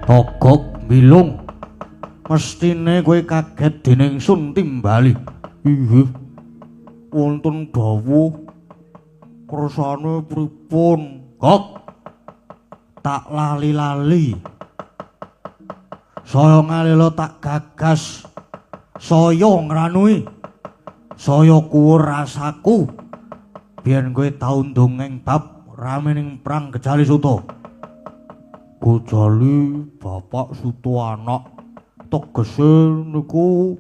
Togok milung. Mestine kowe kaget dening Sun timbali. Inggih. Wonten dawuh kersane pripun? Gok. Tak lali-lali. Saya ngalila tak gagas. Saya ngranui. Saya kuwur rasaku. Biyen kowe tau ndongeng bab ramening perang Gejali Suta. Gejali bapak Suta anak. Tegese niku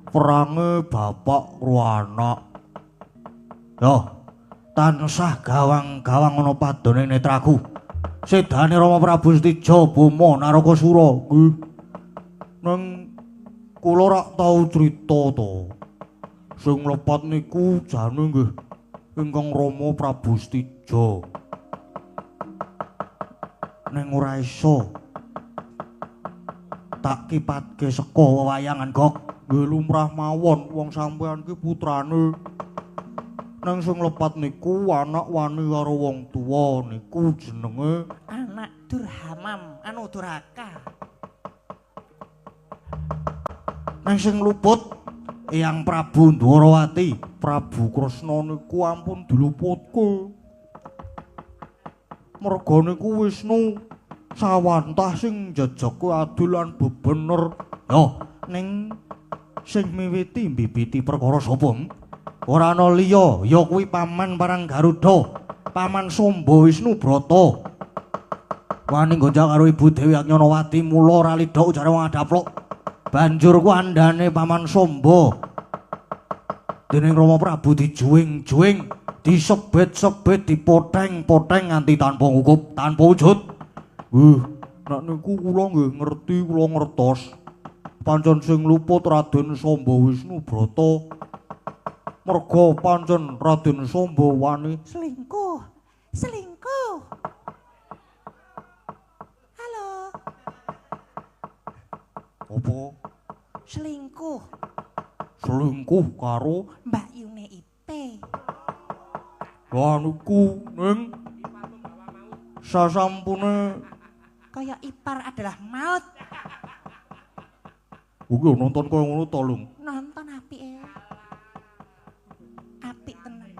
perange bapak karo anak. Yo, tansah gawang-gawang ana padone netraku. Sedane Rama Prabu Stijo Boma Narakasura. Nggih. Nang kula rak tau crita to. Sing mlepat niku jane nggih ingkang Rama Prabu Stijo. Neng ora iso tak kipatke saka wewayangan Gok. Nggih lumrah mawon wong sampeyan ki putrane. Nang sing lepat niku anak wani karo wong tuwa niku jenenge anak Durhamam anu durhaka. Nang sing luput Eyang Prabu Ndwarawati, Prabu Kresna niku ampun diluputke. Merga niku Wisnu sawantah sing njajake adil lan bebener. Yo, ning sing miwiti mbibiti perkara sapa? Ora ana liya, ya kuwi Paman Parang Garuda, Paman Samba Wisnu Brata. Wani gonjak karo Ibu Dewi Agnyawati mula ralidha ujare wong adaplok. Banjur ku andane Paman Samba. Dening Rama Prabu dijuing-juing, disebet-sebet, dipoteng-poteng nganti tanpa ngukup, tanpa wujud. Nek niku kula nggih ngerti, kula ngertos. Pancen sing luput Raden Samba Wisnu Brata. Merga pancen Raden Samba wani Selingkuh. Halo. apa? Selingkuh. Selingkuh karo Mbak Yune Ipe. Lah niku ning sasampune Kaya ipar adalah maut. Kuwi nonton kaya ngono to, Lung. Nonton apike. Apik tenan.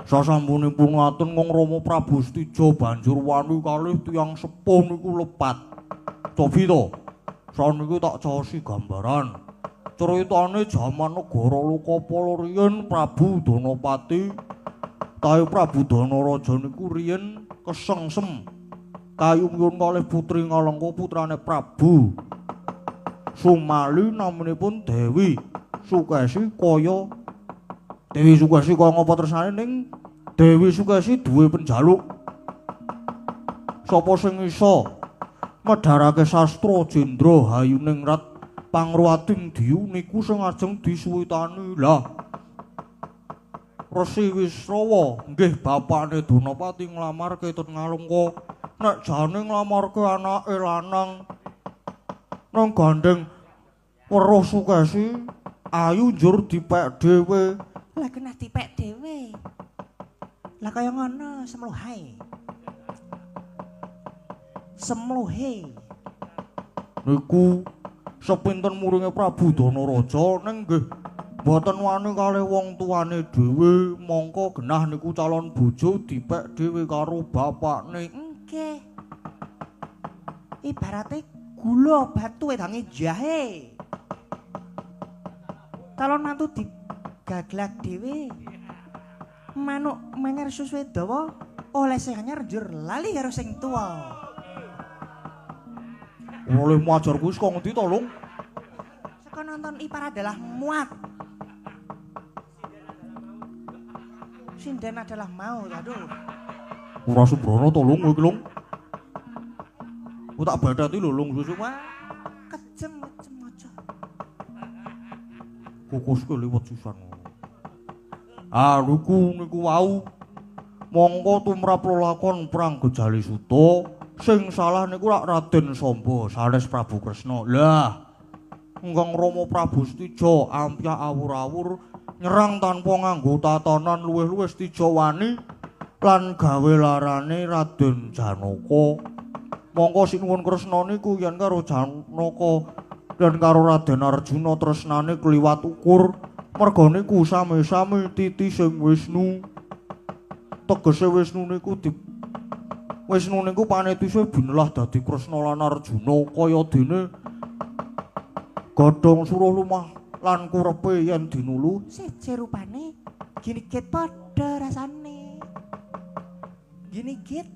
Sasampunipun ngaten wong Rama Prabu Stijo banjur wani kalih tiyang sepuh niku lepat. Cobi to. Saniki tak caosi gambaran. Critane jaman negara Lokapala riyen Prabu Danapati tahe Prabu Danaraja niku riyen kesengsem kayumyun kalih putri Ngalengka putrane Prabu Sumali naminipun Dewi Sukesi kaya Dewi Sukesi kaya ngapa tresnane ning Dewi Sukesi duwe penjaluk. Sapa sing iso medharake sastra Jendra Hayuningrat Pangruwating Diyu niku sing ajeng disuwitani. Lah Resi Wisrawa nggih bapakne Danapati nglamarke teng Ngalengka. Nek jane nglamarke anake lanang nang gandeng weruh Sukesi ayu njur dipek dhewe. Lah kena dipek dhewe. Lah kaya ngono semluhae. Semluhe. Niku sepinten muringe Prabu Danaraja ning nggih boten wani kalih wong tuane dhewe mongko genah niku calon bojo dipek dhewe karo bapakne. Nggih. Ibarate gula batu wedange jahe. Calon mantu digaglak dhewe. Manuk menger susuwe dawa oleh sing anyar njur lali karo sing tuwa. Oleh majar kuwi saka ngendi to, Lung? Saka nonton ipar adalah muat. Sinden adalah maut, aduh. Ora sembrono to, Lung, kowe iki, Lung. Ku tak badati lho, Lung, susu. Wah, kejem aja. Kukuske liwat sisan. Ah, niku wau. Mongko tumrap lelakon perang Gejali Suta. Sing salah niku rak Raden Samba sanes Prabu Kresna. Lah, engkang Rama Prabu Stijo ampyah awur-awur nyerang tanpa nganggo tatanan luwih-luwih Stijo wani lan gawe larane Raden Janaka Mongko sinuwun Kresna niku yen karo Janaka lan karo Raden Arjuna tresnane kliwat ukur. Merga niku sami-sami titi sing Wisnu. Tegese Wisnu niku Wisnu niku panetise binelah dadi Kresna lan Arjuna kaya dene godhong suruh lumah lan kurepe yen dinulu. Seje rupane ginigit padha rasane. Ginigit.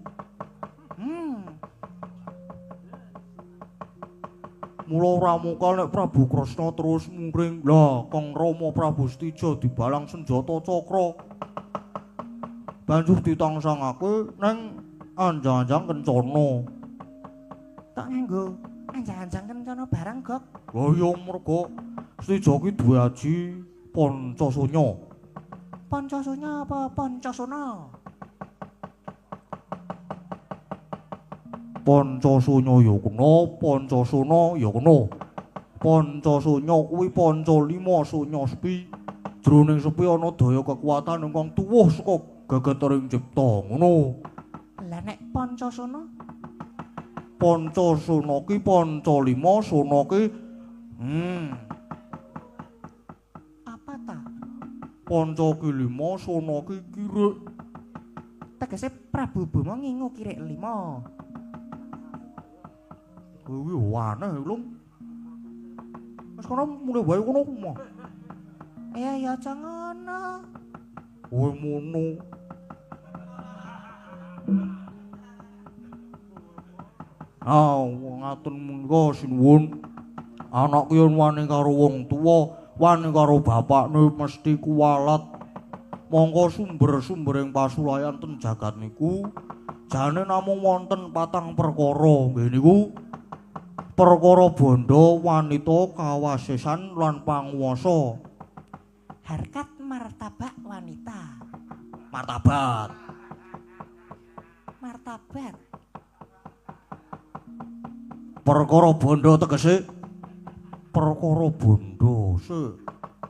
Mula ora mungkal nek Prabu Kresna terus muring. Lah, Kang Rama Prabu Stija dibalang senjata cakra. Banjur ditangsangake ning anjang-anjang kencana. Tok nganggo anjang-anjang kencana barang, Gok. Lah ya merga Stija ki duwe aji Pancasona. Pancasona apa Pancasona? Pancasona ya kena, Pancasona ya kena. Pancasona kuwi panca lima sonya sepi. Jroning sepi ana daya kekuatan ingkang tuwuh saka gegetering cipta ngono. Lah nek Pancasona? Pancasona ki panca lima, sona ki Apa ta? panca ki lima, sona ki kirik. Tegese Prabu Bima ngingu kirik 5. Kuwi aneh lho. Wis kono mulai wae kono mah. Ya aja ngono. Kowe mono. Ngaten menika sinuwun. Anak yen wani karo wong tuwa, wani karo bapakne mesti kuwalat. Mongko sumber-sumbering pasulayan ten jagat niku jane namung wonten 4 perkara. Nggih niku perkara bondo, wanita, kawasesan lan panguwasa. Harkat martabak wanita. Martabat. Martabat. Perkara bondo tegese perkara bondo.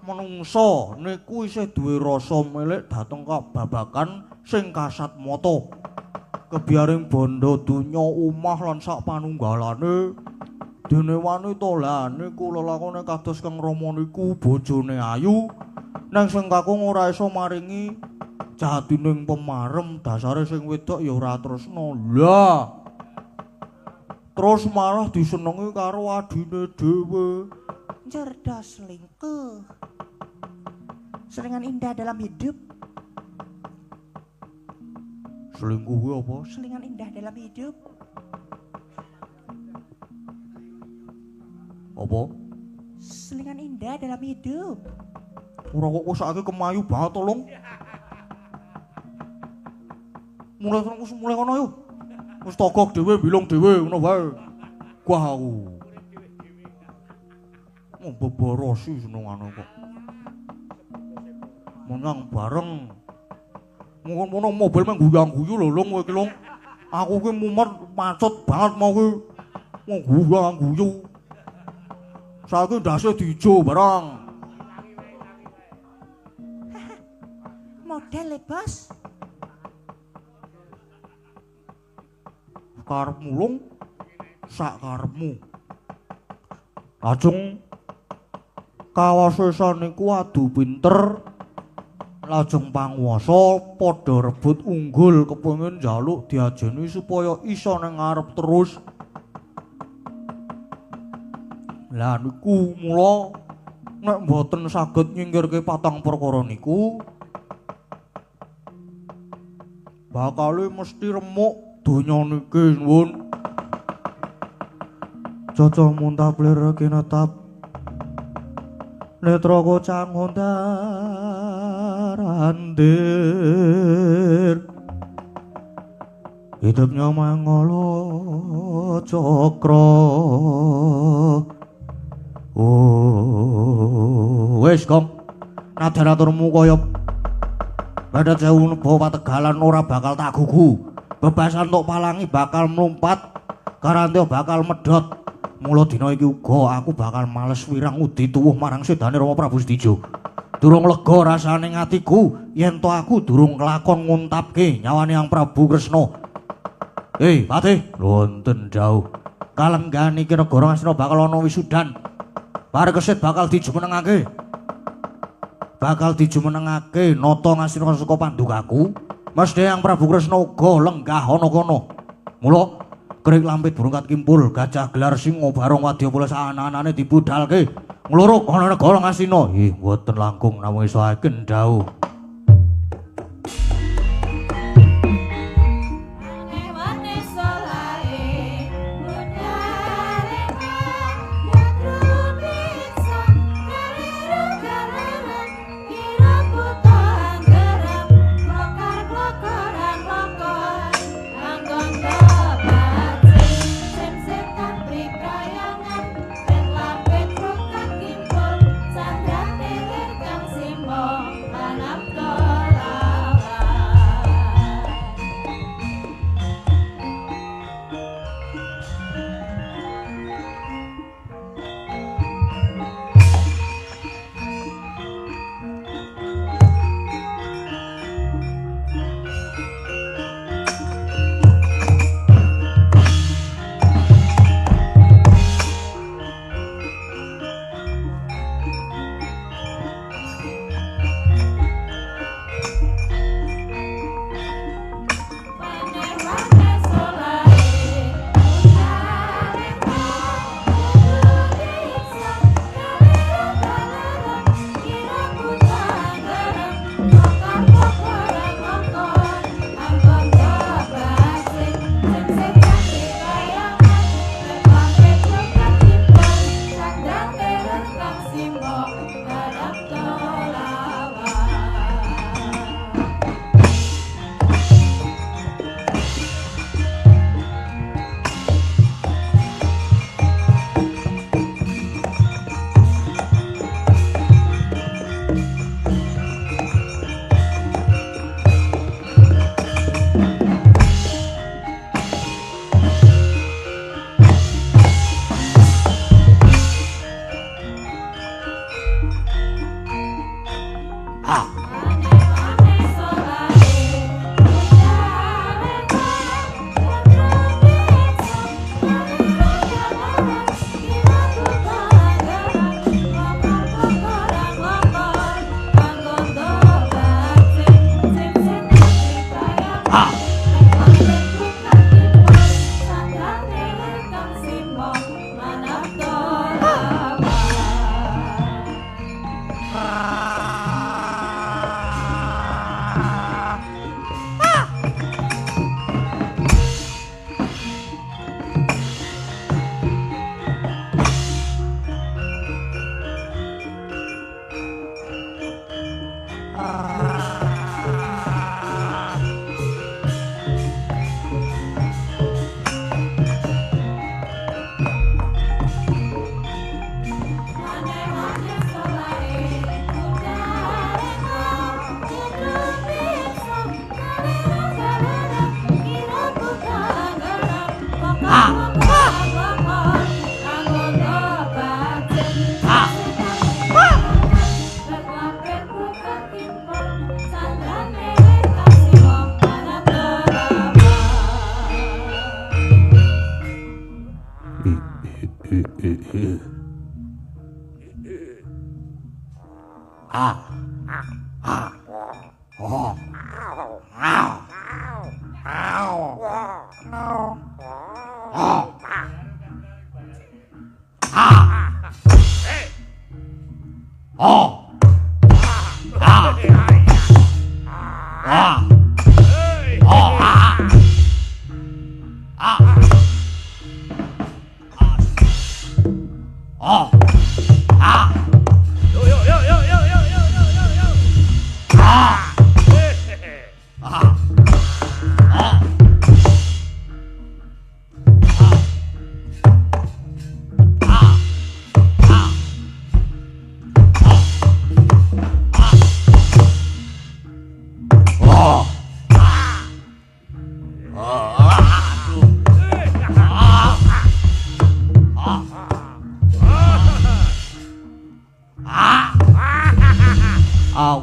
Menungsa niku isih duwe rasa milik dhateng babagan sing kasat mata. Kebiaring bondo donya omah lan sak panunggalane. Dene wanita lah niku lelakone kados Kang Rama niku bojone ayu nang sing kakung ora iso maringi jatining pemarem, dasare sing wedok ya ora tresna. Lah terus malah disenengi karo adine dhewe. Cerdas selingkuh. Selingan indah dalam hidup. Selingkuh kuwi apa? Selingan indah dalam hidup. Apa? Selingan indah dalam hidup. Ora kok sakake kemayu banget tolong. Mulai kono yo. Wis togok dhewe, bilung dhewe ngono wae. Kuah aku. Beborosi senengane kok. Menyang bareng. Ngono mobil mung guyang-guyu lho lung kowe iki lung. Aku ki mumet macet banget mau ki. Wong guyang-guyu. Saiki ndase dijo barang. Model le, Bos. Karepmu lung sak karepmu. Lajeng kawasesan niku adu pinter. Lajeng panguwasa padha rebut unggul kepengin njaluk diajeni supaya iso nang ngarep terus. Lah niku mula nek mboten saged nyingkirke 4 perkara niku bakale mesti remuk donya niki nuwun. Caca muntah plir kinetap netra kocang hondarandir hidupnya mangolo cokro. Wis Kong, nadan-aturmu kaya badat sewu nebo pategalan ora bakal tak gugu. Bebasan tok palangi bakal mlumpat, karantya bakal medhot. Mula dina iki uga aku bakal males wirang udi tuwuh marang sedane Rama Prabu Stija. Durung lega rasane atiku yen to aku durung kelakon nguntapke nyawane Hyang Prabu Kresna. Patih, wonten jauh. Kalenggan iki negara Ngastina bakal ana wisudan. Parekesit bakal dijumenengake. Nata Ngastina saka Pandukaku. Mesthi Hyang Prabu Kresna uga lenggah ana kono. Mula Krik Lampit Brungkat Kimpul, Gajah Gelar Singa bareng Wadyabala saana-anane dibudhalke ngluruk ana negara Ngastina. Mboten langkung namung isahaken dawuh.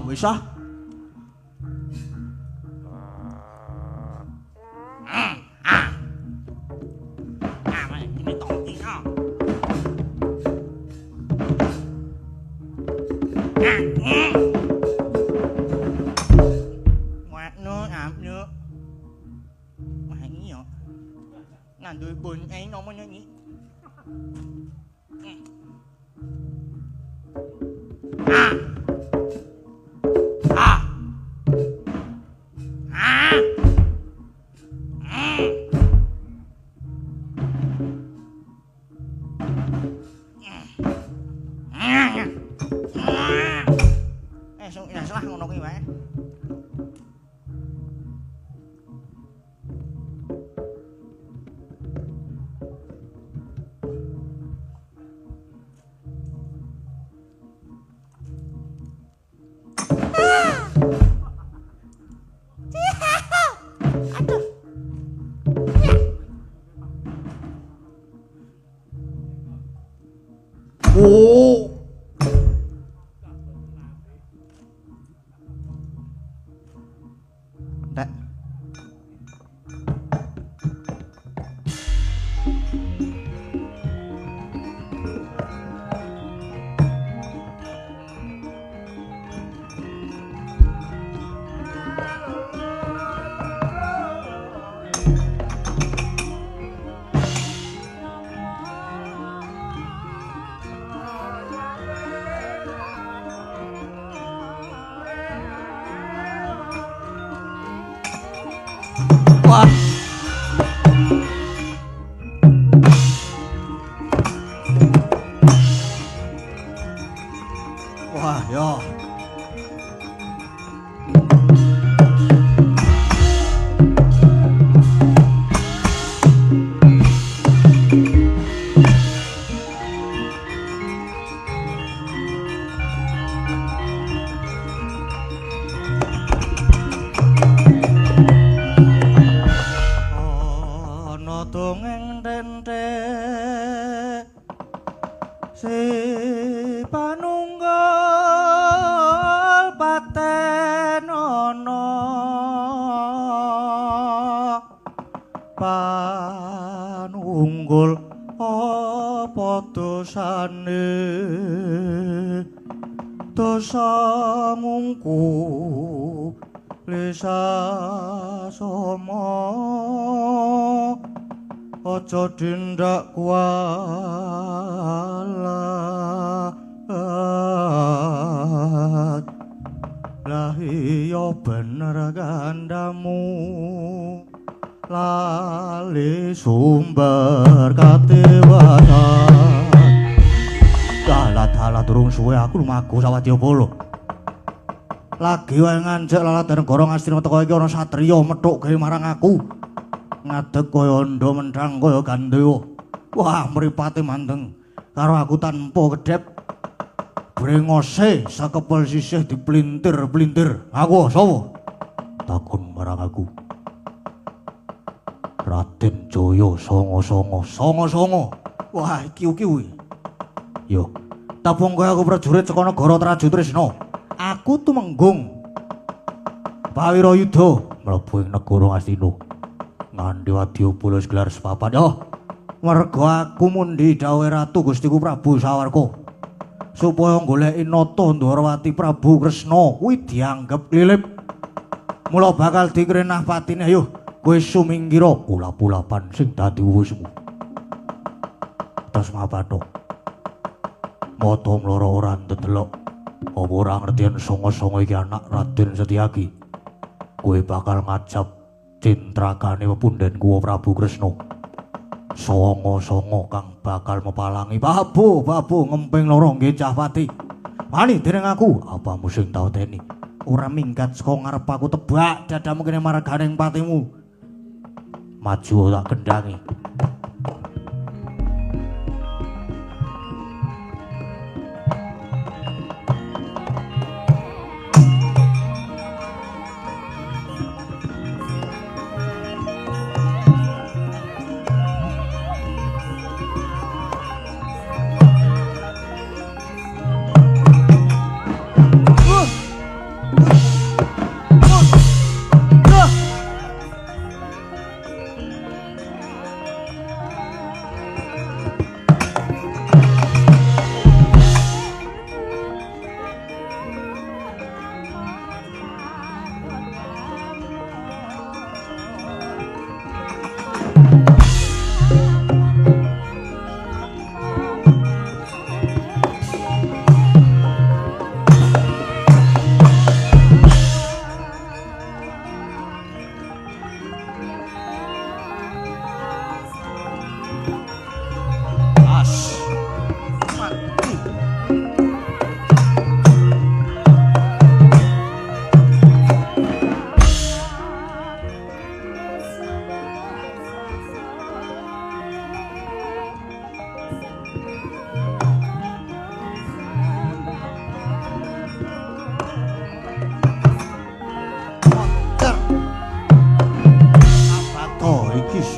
Wis ah. Wakno amno. Wah iki yo. Nandu pun nomornya iki. Ah. Ah. Ah. Ya salah ngono kuwi wae. Oh. Dek. Wah. Wah, yo. Dongeng tente si panunggal paten ana panunggul apa dosane dosa ngungku lesa somo aja dindak kualat lah iya bener kandamu lali sumber katewasan dalat-dalat durung suwe aku lumaku Sawadyabala lagi wae nganjek lalat negara Ngastina teko iki ana satriya methuk gawe marang aku ngadeg kaya anda menthang kaya gandewa. Wah, mripate mandeng karo aku tanpa kedhep. Brengose sakepel sisih diplintir-plintir. Aku sapa? Takon marang aku. Raden Jaya Sanga-sanga. Sanga-sanga. Wah, iki kuwi. Yo, tapung kaya aku prajurit saka negara Traju Trisna. Aku tumenggung Pawira Yudha mlebu ing negara Ngastina. Nganti Wadyabala gelar sepapat. Yo, merga aku mundi dawuh Ratu Gustiku Prabu Sawarka supaya goleki nata Ndwarawati Prabu Kresna kuwi dianggep lilip. Mula bakal dikrenah patine. Ayo, kowe sumingkira ulap-ulapan sing dadi wuwusmu. Terus mapathok. Mata mloro ora ndedelok. Apa ora ngerti yen Sanga-sanga iki anak Raden Setyaki. Kowe bakal ngajab cintrakane pepundhenku Prabu Kresna. Sanga-sanga kang bakal mepalangi babu ngemping loro nggih Cahpati. Wani dening aku, apamu sing tau teni. Ora minggat saka ngarep aku tebak dadamu kene marganing patimu. Maju tak kendhangi.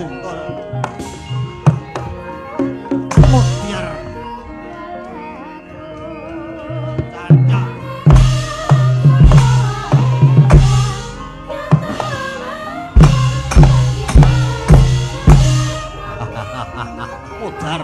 cinta. Mutiar. Tanda. Mudar.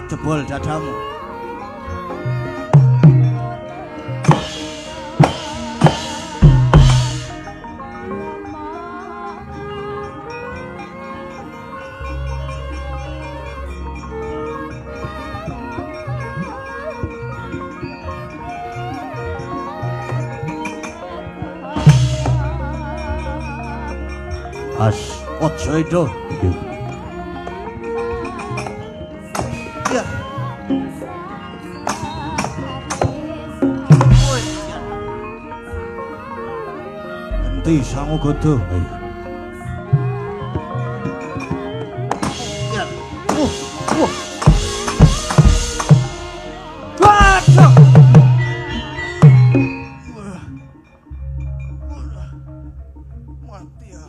Jebol dadamu. As, ojo itu. Henti sangu godo. Mati ya.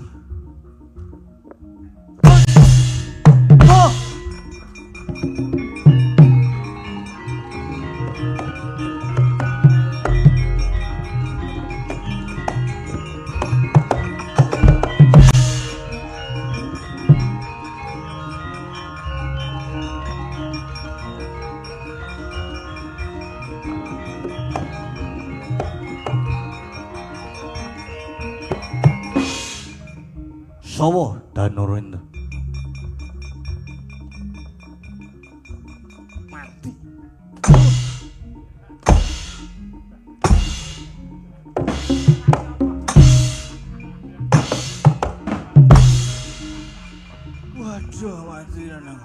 Sawa Danurendra. Mati. Waduh, mati nang.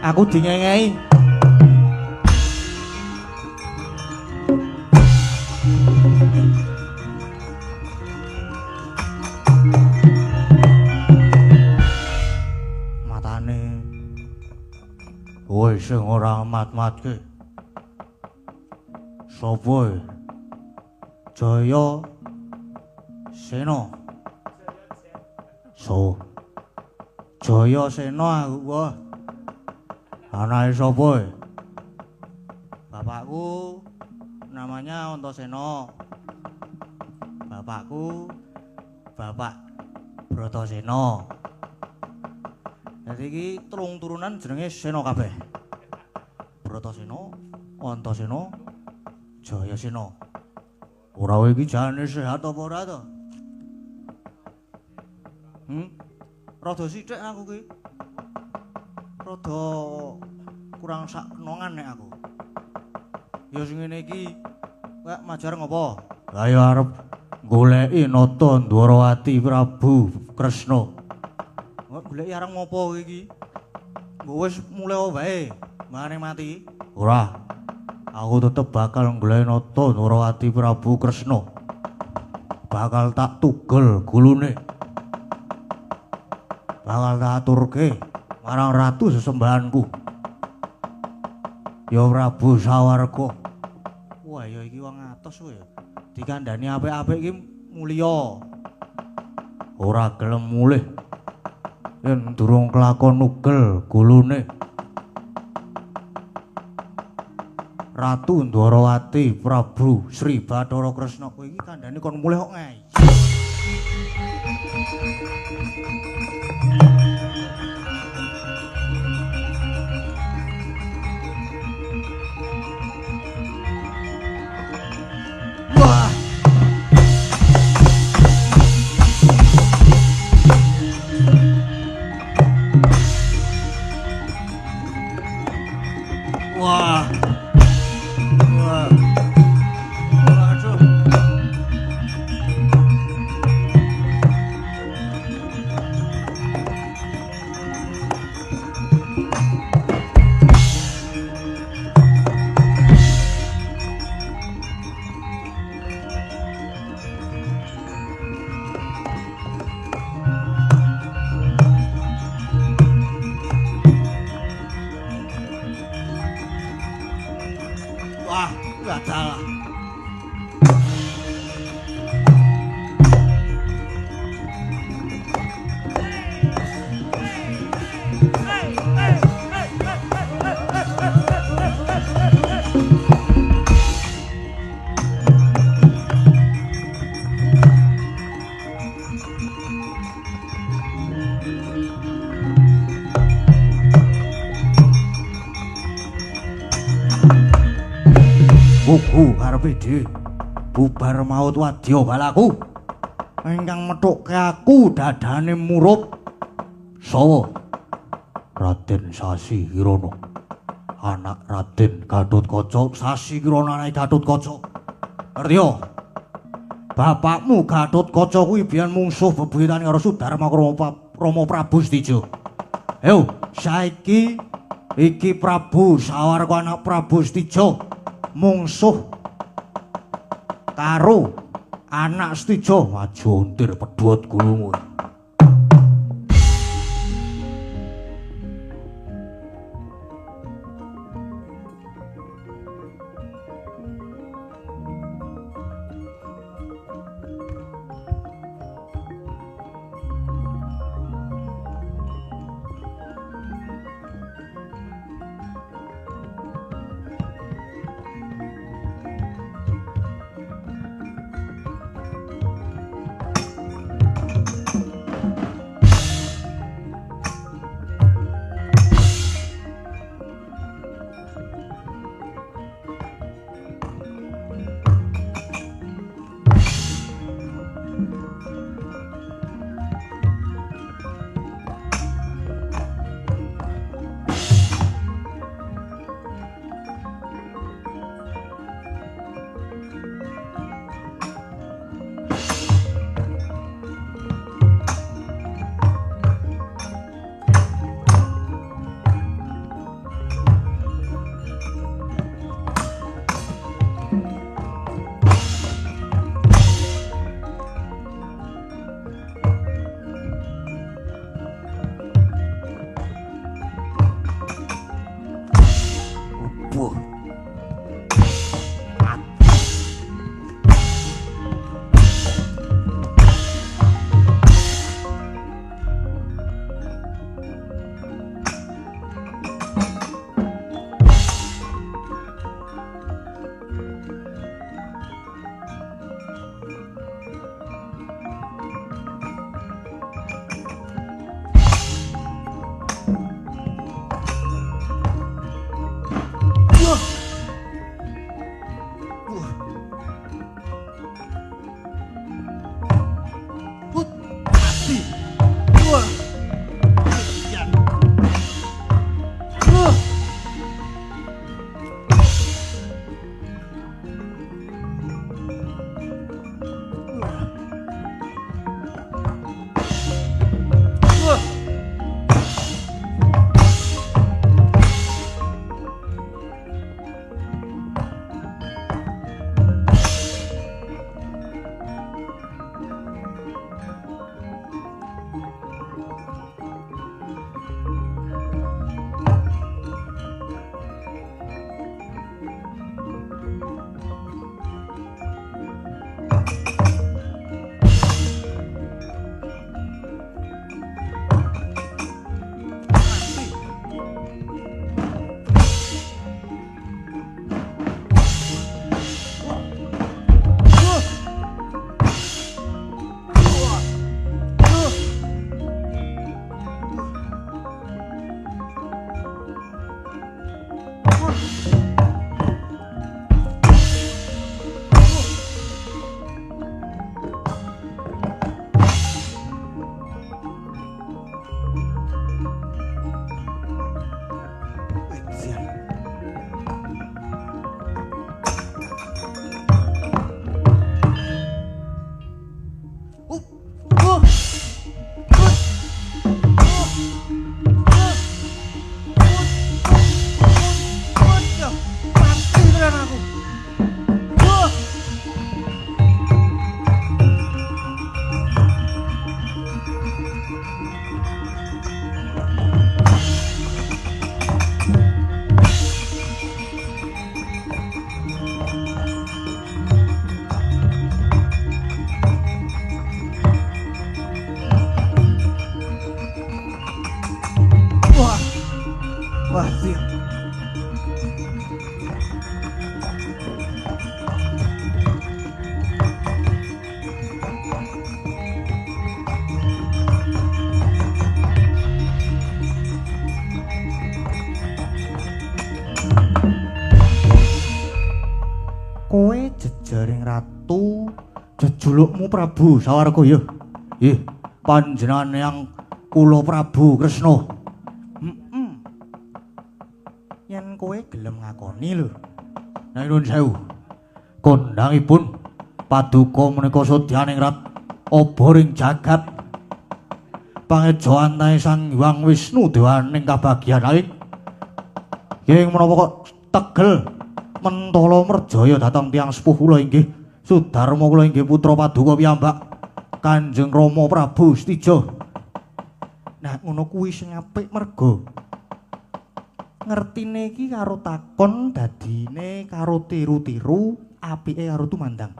Aku dingengehi. Matane kowe sing ora mat-matke. Sapa? Jaya Sena. Jaya Sena aku wah. Anake sapa? Bapakku namanya Antasena. Bapakku Bapak Bratasena. Jadi iki telung turunan jenenge Sena kabeh. Bratasena, Antasena, Jayasena. Ora kowe iki jane sehat apa ora to? Rada sithik aku ki. Rada kurang sak kenongan nek aku. Ya sing ngene iki kok majar ngopo? Lah ya arep goleki nata Ndwarawati Prabu Kresna. Kok goleki arep ngopo iki? Mbok wis mulai wae, mane mati. Ora. Aku tetep bakal goleki nata Ndwarawati Prabu Kresna. Bakal tak tugel gulune. Bakal tak aturke marang ratu sesembahanku. Ya Prabu Sawarga. Wah ya iki wong atos kowe ya. Dikandani apik-apik iki mulya. Ora gelem mulih. Yen durung kelakon nugel gulune. Ratu Ndwarawati Prabu Sri Bathara Kresna kowe iki kandhane kon mulih kok ngai. Wah. Wah. Wah. Waduh. Wah, gak salah. Buku karepe dhewe bubar maut wadya balaku ingkang methuke aku dadane murup sawa Raden Sasi Kirana anak Raden Gatotkaca. Sasi Kirana anake Gatotkaca. Ngerti yo? Bapakmu Gatotkaca kuwi biyen mungsuh bebuyutan karo Sudarma Rama Prabu Stijo. Ayo saiki iki Prabu Sawarga anak Prabu Stijo mungsuh karo anak Stijo. Maju untir pedhot gulungmu. ratu jejulukmu Prabu Sawarga ya. Nggih, panjenengan yang kula Prabu Kresna. Yen kowe gelem ngakoni lho. Nah nuwun sewu. Kondhangipun paduka menika Sadyaningrat Oboring jagat pangeja antahe Sang Hyang Wisnu dewaning kabagyan alit. Ing menapa kok tegel mentala merjaya dhateng tiyang sepuh kula inggih Sudarma kula inggih putra paduka piyambak Kanjeng Rama Prabu Stija. Nah ngono kuwi sing apik merga ngertine iki karo takon dadine karo tiru-tiru apike karo tumandang.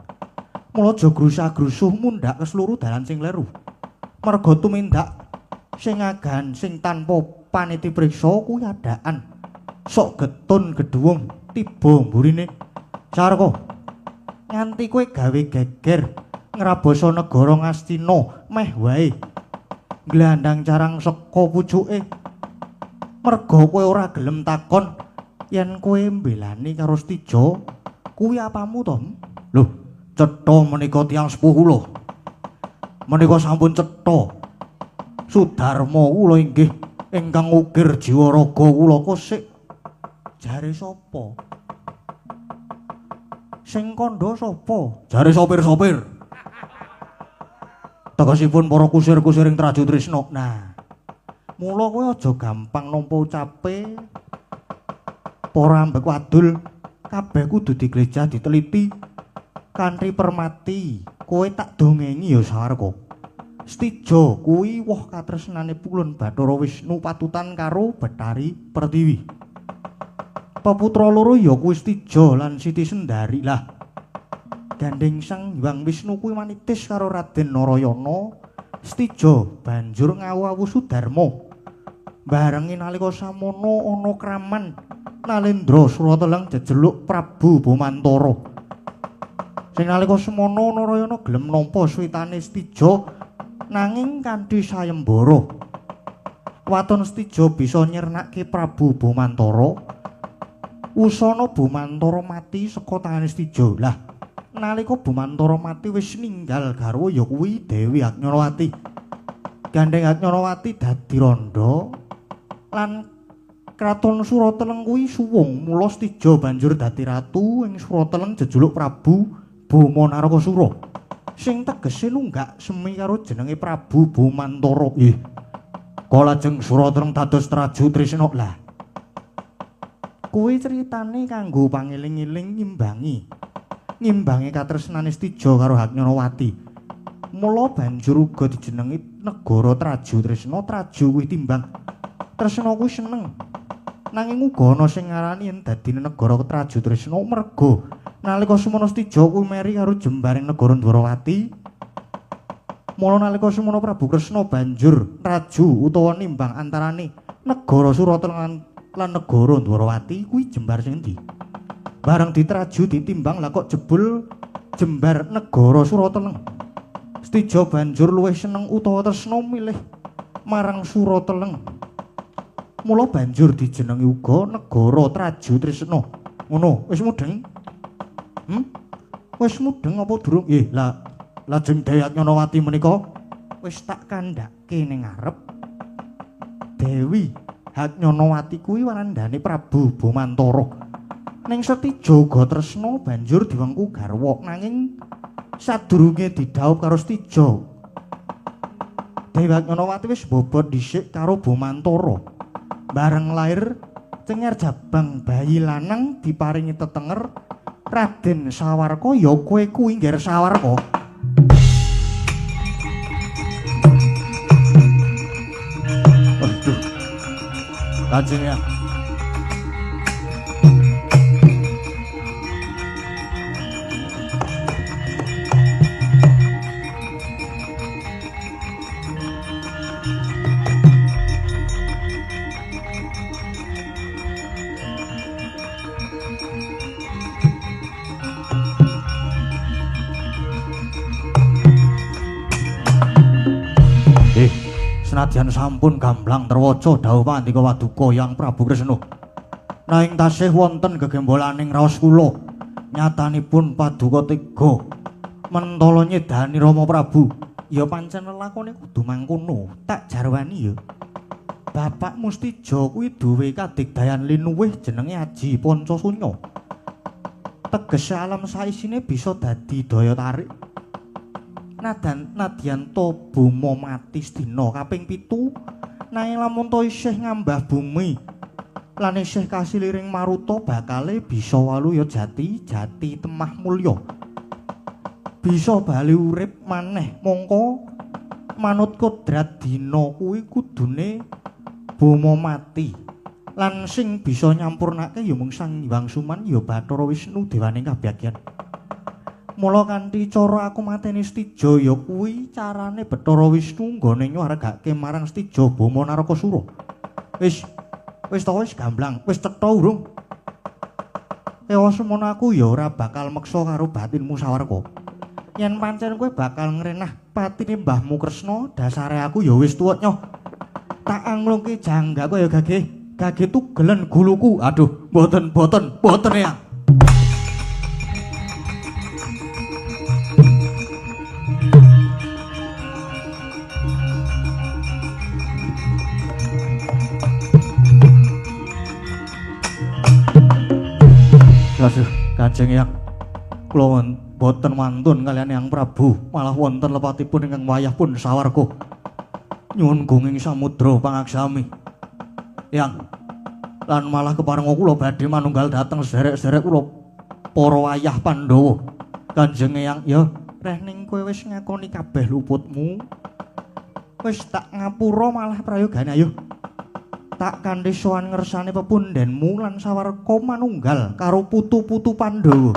Mula aja grusah-grusuh mundhak ke seluruh dalan sing kleru. Merga tumindak sing agan sing tanpa paniti priksa kuwi adaan. Sok getun gedhuwung tiba mburine. Sarko nganti kowe gawe geger ngraboso negara Ngastina meh wae. Glandang carang saka pucuke. Merga kowe ora gelem takon yen kowe mbelani karo Stija kuwi apamu to? Lho, cetha menika tiyang sepuh kula. Menika sampun cetha. Sudarma kula inggih ingkang ukir jiwa raga kula kosik. Jare sapa? Sing kandha sapa? Jare sopir-sopir. Tegesipun para kusir-kusiring Traju Trisna. Nah, mula kowe aja gampang nampa ucape. Para ambek wadul kabeh kudu diglejah diteliti kanthi permati. Kowe tak dongengi ya Sawarga. Stija kuwi woh katresnane Pulun Bathara Wisnu patutan karo Bathari Pertiwi. Peputra loro ya kuwi Stija lan Siti Sendari lah. Gandeng Sang Hyang Wisnu kuwi manitis karo Raden Narayana. Stija banjur ngawu-awu Sudarma. Barengi nalika samono ana kraman Nalendra Surateleng jejeluk Prabu Bomantara. Sing nalika semono Narayana gelem nampa switane Stija nanging kanthi sayembara. Waton Stija bisa nyernake Prabu Bomantara. Usana Bomantara mati saka tangane Stija. Lah, nalika Bomantara mati wis ninggal garwa ya kuwi Dewi Agnarawati. Gandeng Agnarawati dadi randha lan Kraton Surateleng kuwi suwung. Mula Stija banjur dadi ratu ing Surateleng jejuluk Prabu Boma Narakasura. Sing tegese nunggak semi karo jenenge Prabu Bomantara. Nggih. Kala lajeng Surateleng dados Traju Trisna. Lah, kuwi critane kanggo pangeling-eling ngimbangi katresnane Stija karo Agnarawati. Mula banjur uga dijenengi negara Traju Trisna. Traju kuwi timbang, tresna kuwi seneng. Nanging uga ana sing ngarani yen dadine negara Traju Trisna merga nalika semono Stija kuwi meri karo jembaring negara Dwarawati. Mula nalika semono Prabu Kresna banjur raju utawa nimbang antarane negara Surateleng lan negara Dwarawati kuwi jembar sing endi? Bareng ditraju ditimbang lah kok jebul jembar negara Surateleng. Stija banjur luwih seneng utawa tresna milih marang Surateleng. Mula banjur dijenengi uga negara Traju Trisna. Ngono, wis mudeng? Wis mudeng apa durung? Nggih, lah lajeng Dewi Agnarawati menika wis tak kandhake ning ngarep. Dewi Agnarawati kuwi wanandane Prabu Bomantara. Ning Setija uga tresna banjur diwengku garwa nanging sadurunge didhaup karo Setija. Dewi Agnarawati wis bobot dhisik karo Bomantara. Bareng lair cengar jabang bayi lanang diparingi tetenger Raden Sawarka ya kowe kuwi ngger Sawarka. Waduh. Lajeng ya. Senadyan sampun gamblang terwaca dawuh pandika Waduka Hyang Prabu Kresna, nanging tasih wonten gegembolaning raos kula. Nyatanipun Paduka tega mentala nyedani Rama Prabu. Ya pancen lelakone kudu mangkono, tak jarwani ya. Bapak Mustijo kuwi duwe kadigdayan linuwih jenenge Aji Pancasunya. Tegese alam saisine bisa dadi daya tarik. Nadyan to buma mati sedina kaping 7, nanging lamun to isih ngambah bumi lan isih kasiliring maruta bakale bisa walu ya jati temah mulya. Bisa bali urip maneh mongko manut kodrat dina kuwi kudune buma mati. Lan sing bisa nyampurnake ya mung Sang Hyang Suman ya Bathara Wisnu dewaning kabagyan. Mula kanthi cara aku mateni Stija ya kuwi carane Bathara Wisnu nggone nyuwargake marang Stija Bama Narakasura. Wis gamblang, wis cetha urung? Ewa semono aku ya ora bakal meksa karo batinmu Sawarga. Yen pancen kowe bakal ngrenah patine Mbahmu Kresna, dasare aku ya wis tuwa nyoh. Tak anglungke janggaku ya Gage tugelen guluku. Aduh, boten ya. Aduh, Kanjeng Eyang. Kula boten wantun kaliyan Eyang Prabu, malah wonten lepatipun ingkang wayah pun Sawarga. Nyuwun gunging samudra pangaksami. Yang lan malah keparenga kula badhe manunggal dhateng sederek-sederek kula para wayah Pandhawa. Kanjeng Eyang, ya reh ning kowe wis ngakoni kabeh luputmu. Wis tak ngapura malah prayogane ayo. Tak kanthi sowan ngersane pepundhenmu lan Sawarga manunggal karo putu-putu Pandhawa.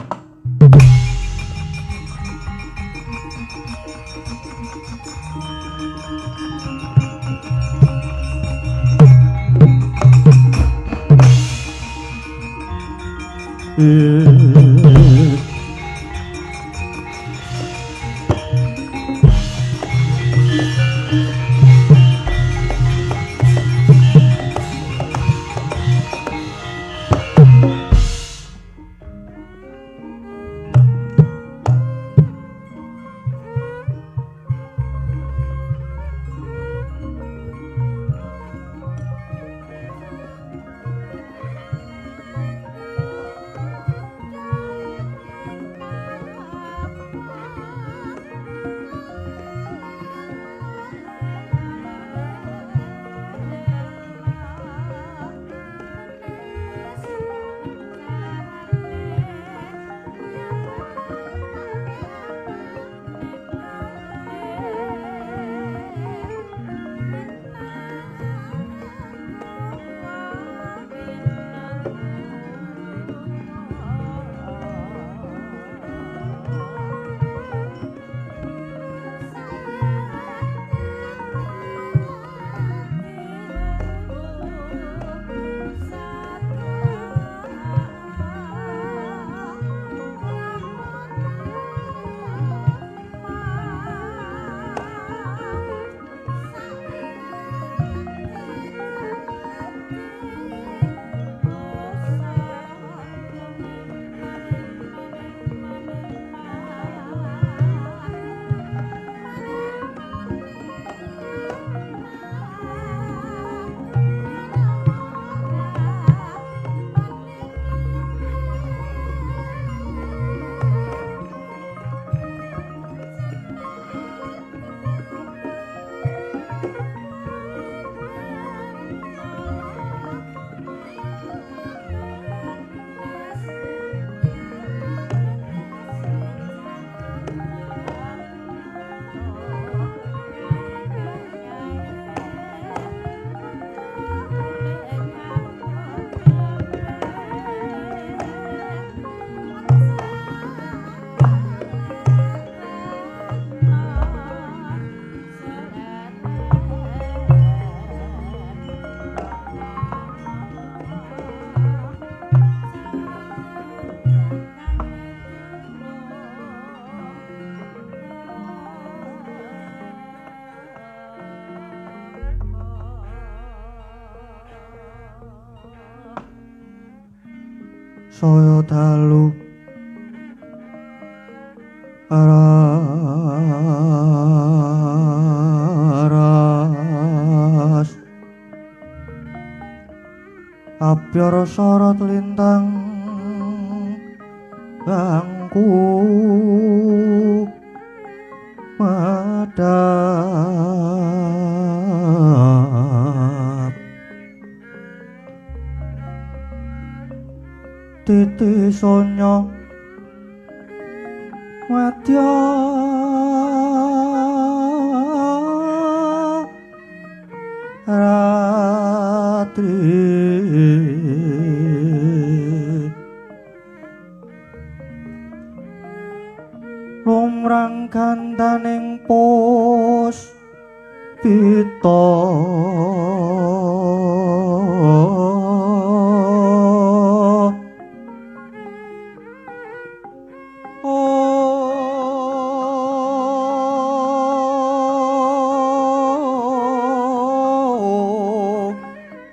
saya dalu aras apyor sorot lintang bangku madap titi sonya wadya ratri lumrang gandaning pos pita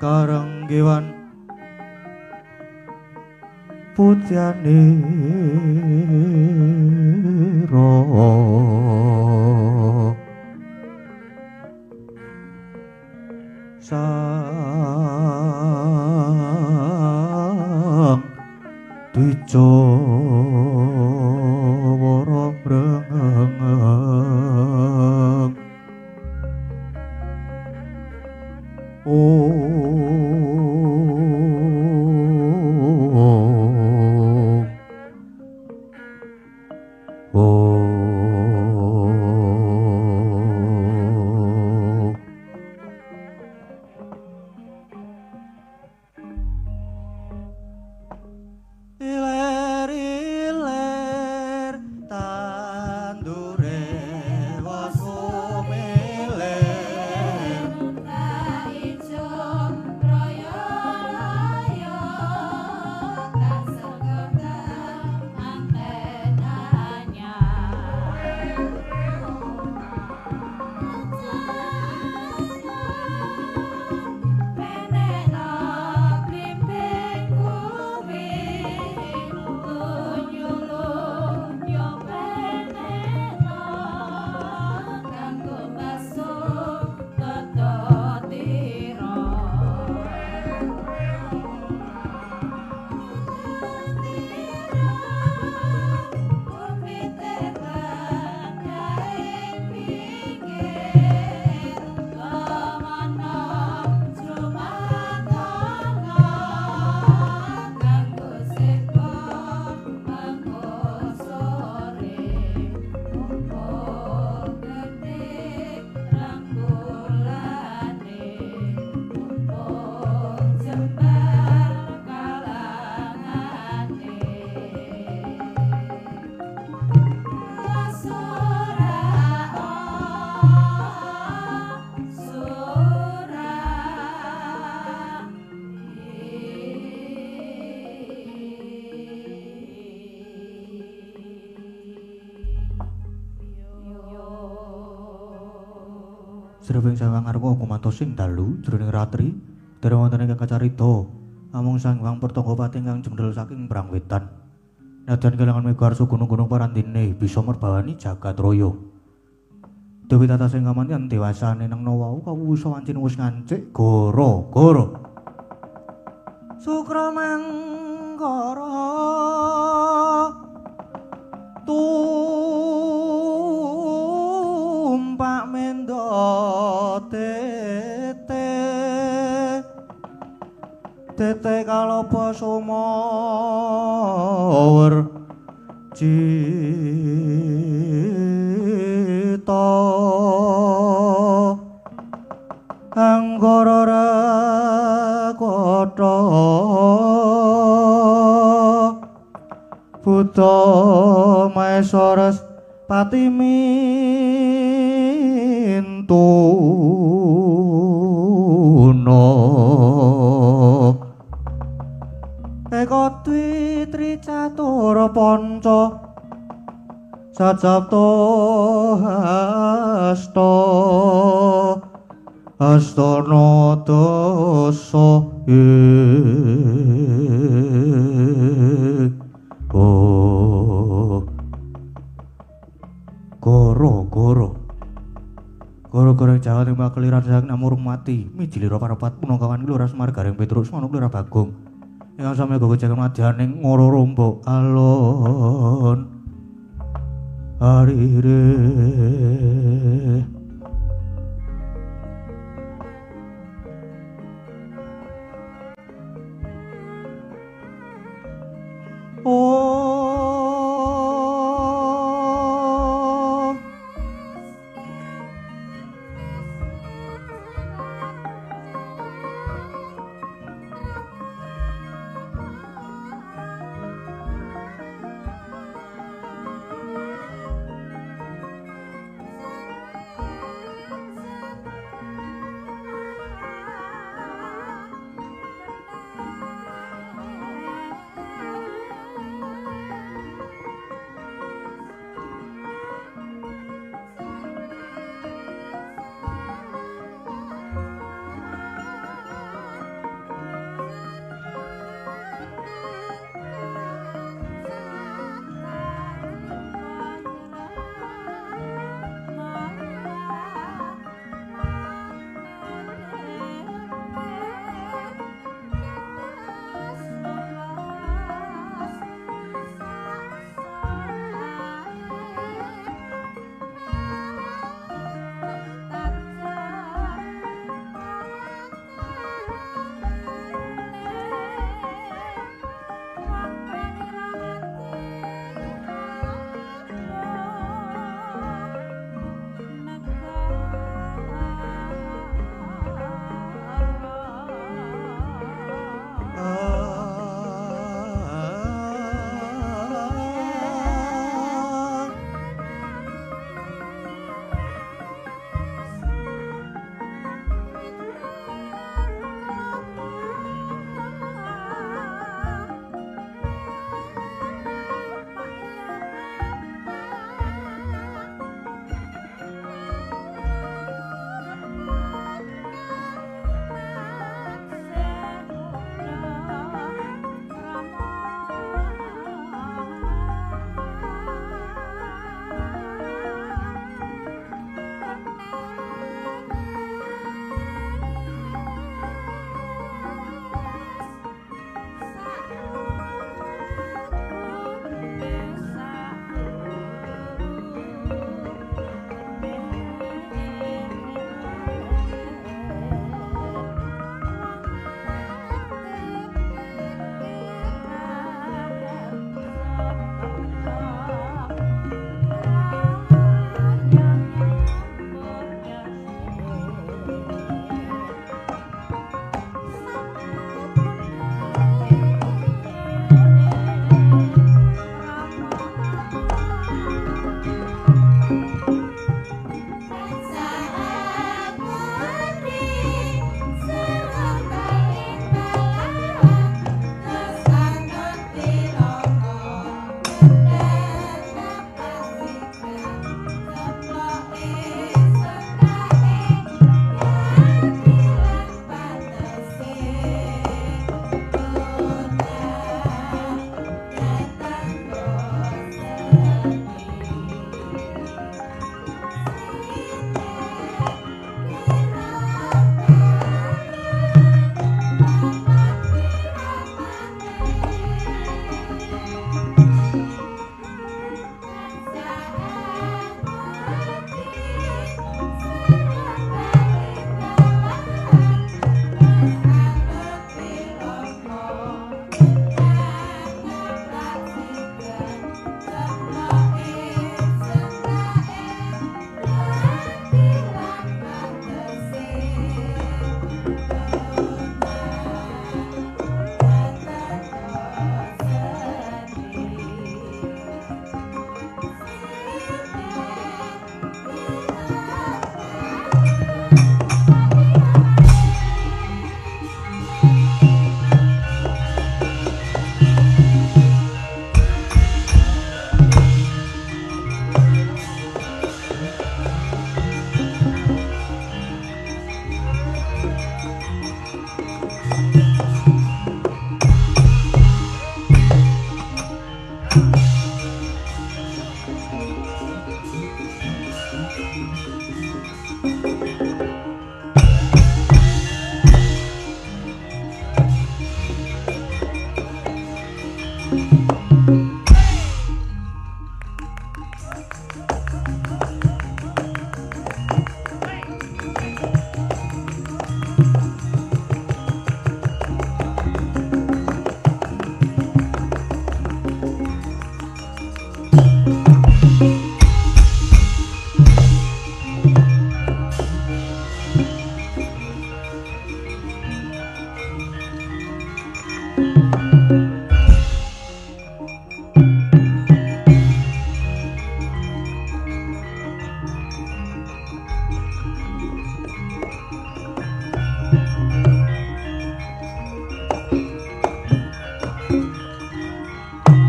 karenggiwan putyanira sang dijawara brengeng iler-iler tandure wasumiler Srewing sawang ngarwa kumantos sing dalu jroning ratri dereng wonten ingkang kacarita amung Sang Hyang Pertangapati ingkang jendhel saking Brang Wetan nadyan kelangan migarsa gunung-gunung parandene bisa merbawani jagat raya Dewi tata sing kamanyan dewasane nang wau kawusa wancine wis ngancik gara-gara Sukramangkara tumpak mendo tete kalapa sumawur cita anggara rakata Buddha Maesara Patimintuna Eka dwi tricatura panca sacapta astana dasa Gara-gara gara-gara Jawa Timur keliran sak namurung mati mijilira parapat punakawan Lurah Semargaring Petrus manuk Lurah Bagong ingkang sami gogo jaga madyaning ngoro rombo alon arire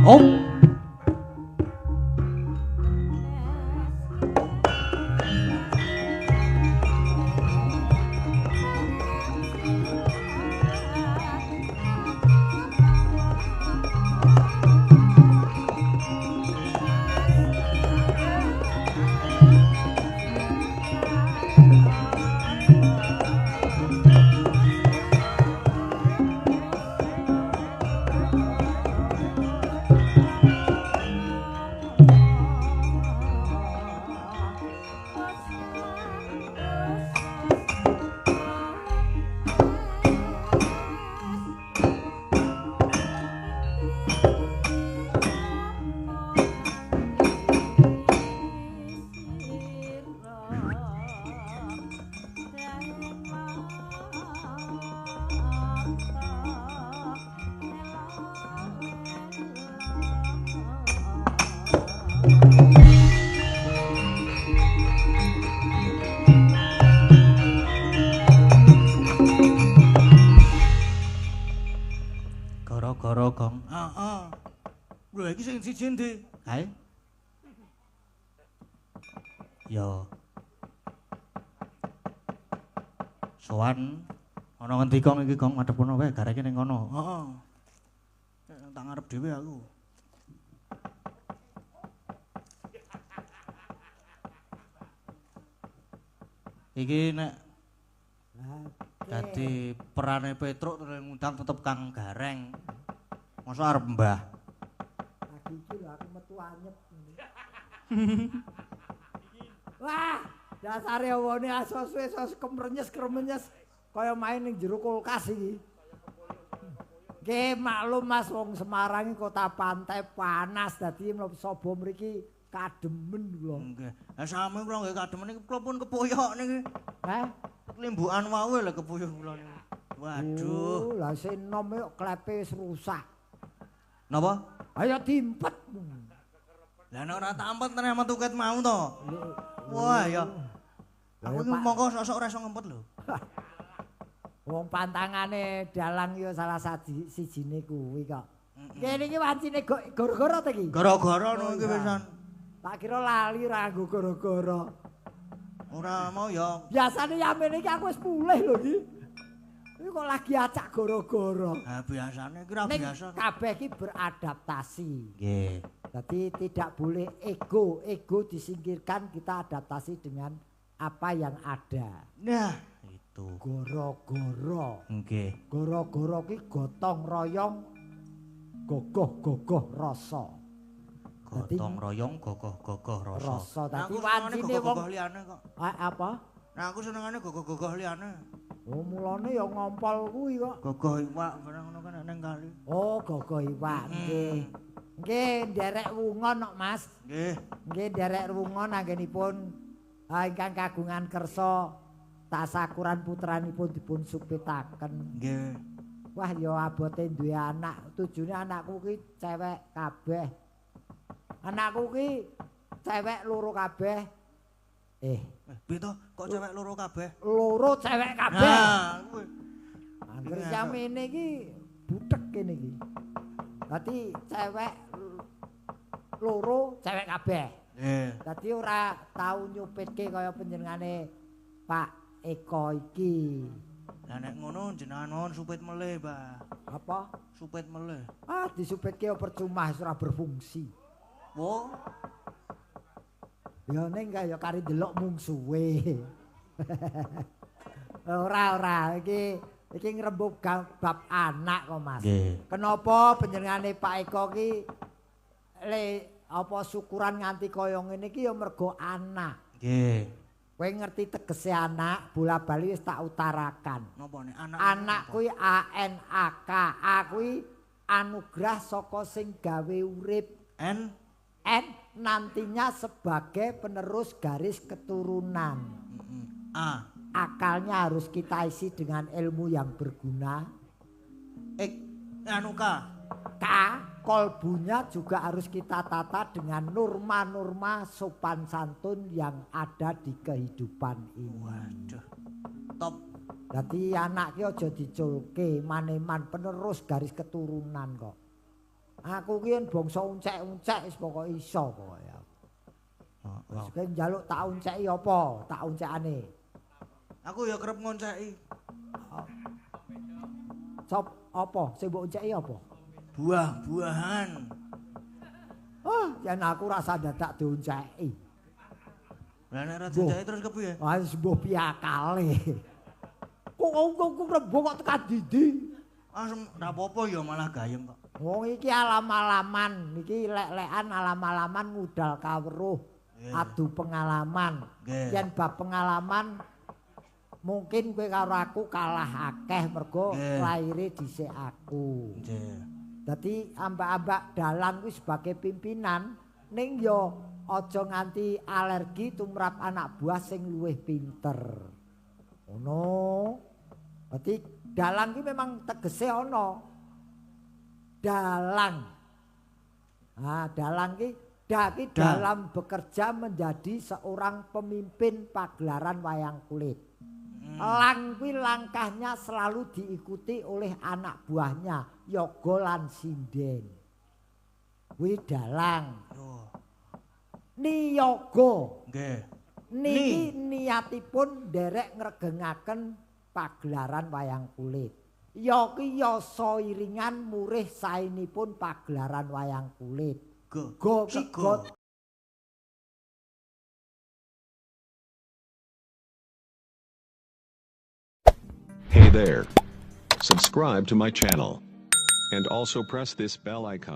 Om. Gara-gara Gong. Heeh. Lho iki sing siji ndi? Kae. Ya. Sowan ana ngendi Gong iki Gong madhep kono wae gareke ning kono. Heeh. Tak ngarep dhewe aku. Iki nek dadi perane Petruk terus ngundang tetep Kang Gareng. Masa arep Mbah. Lagi iki lho aku metu anyep. Wah, dasare wone aso suwe kemrenyes kaya main ning jero kulkas iki. Nggih maklum Mas wong Semarang iki kota pantai panas dadi sapa mriki kademen kula. Nggih. Lah sami kula nggih kademen iki kula pun kepoyok niki. Heh? Limbukan wae lho kepoyok kula niku. Waduh. Lah sing nom kok klepe wis rusak. Napa? Ayo dimpet. Lah nek ora tak ampet tenan metu ket mau to. Wah ya. Aku iki mongko sok-sok ora iso ngempet lho. Wong pantangane dalang ya salah sijine kuwi kok. Kene iki wancine gara-gara ta iki? Gara-gara ngono iki pisan. Tak kira lali ra nggo gara-gara. Ora mau ya. Biasane yamene iki aku wis mulih lho iki. Iki kok lagi acak gara-gara. Ha biasane iki ra biasa. Kabeh iki beradaptasi. Nggih. Jadi tidak boleh ego disingkirkan, kita adaptasi dengan apa yang ada. Nah, itu. Goro-goro. Nggih. Goro-goro ki gotong royong, gogoh-gogoh rasa. Gotong royong gogoh-gogoh rasa. Rasa dadi Aku wancine wong gogoh liyane kok. Apa? Nah aku senengane gogoh-gogoh liyane. Oh mulane ya ngompol kuwi kok. Gogoh iwak barang ngono kan ning kali. Oh gogoh iwak nggih. Nggih nderek wungon kok Mas. Nggih. Nggih nderek wungon anggenipun ingkang kagungan kersa tasakuran putranipun dipun supitaken. Nggih. Wah ya abote duwe anak, tujune anakku ki cewek kabeh. Anakku ki cewek loro kabeh. Piye to? Kok cewek loro kabeh? Loro cewek kabeh. Nah, kuwi. Angger samene iki butek kene iki. Dadi cewek loro cewek kabeh. Nggih. Dadi ora tau nyupitke kaya panjenengane Pak Eko iki. Lah nek ngono jenengan mohon supit meleh, Mbah. Apa? Supit meleh. Ah disupitke percuma ora berfungsi. Wo. Ya ning kaya kari delok mungsuhe. Ora iki ngrembug bab anak kok Mas. Nggih. Kenapa panjenengane Pak Eko ki apa syukuran nganti kaya ngene iki ya mergo anak. Nggih. Kowe ngerti tegese anak, bola-bali wis tak utarakan. Napa nek anak? Anak kuwi ANAK. A kuwi anugerah saka sing gawe urip. N Nantinya sebagai penerus garis keturunan. A. Akalnya harus kita isi dengan ilmu yang berguna. K. K. Kolbunya juga harus kita tata dengan norma-norma sopan santun yang ada di kehidupan ini. Waduh. Top. Jadi anak ki aja diculke maneman penerus garis keturunan kok. Aku ki bangsa uncek-uncek wis pokoke iso pokoke. Wis kowe njaluk tak unceki apa? Tak uncekane. Aku ya kerep ngonceki. Sop apa? Sing mbok unceki apa? Buah-buahan. Yen aku rasa dadak diunceki. Lah nek ra diunceki terus kepiye? Wah, wis mbuh piakale. Kok rembug kok tekan didi? Asem ra apa-apa ya malah gayeng kok. Wong iki alam-alaman, iki lek-lekan alam-alaman ngudal kawruh, adu pengalaman. Yen bab pengalaman mungkin kowe karo aku kalah akeh mergo laire dhisik aku. Nggih. Dadi ambak-ambak dalang kuwi sebagai pimpinan ning ya aja nganti alergi tumrap anak buah sing luwih pinter. Ngono. Dadi dalang ki memang tegese ana. Dalang. Dalang ki dalam bekerja menjadi seorang pemimpin pagelaran wayang kulit. Lang kuwi langkahnya selalu diikuti oleh anak buahnya, Yoga lan Sinden. Kuwi dalang. Niyaga. Nggih. Niki niatipun nderek ngregengaken pagelaran wayang kulit. Ya ki yasa iringan murih saenipun pagelaran wayang kulit. Go ki go. Hey there. Subscribe to my channel. And also press this bell icon.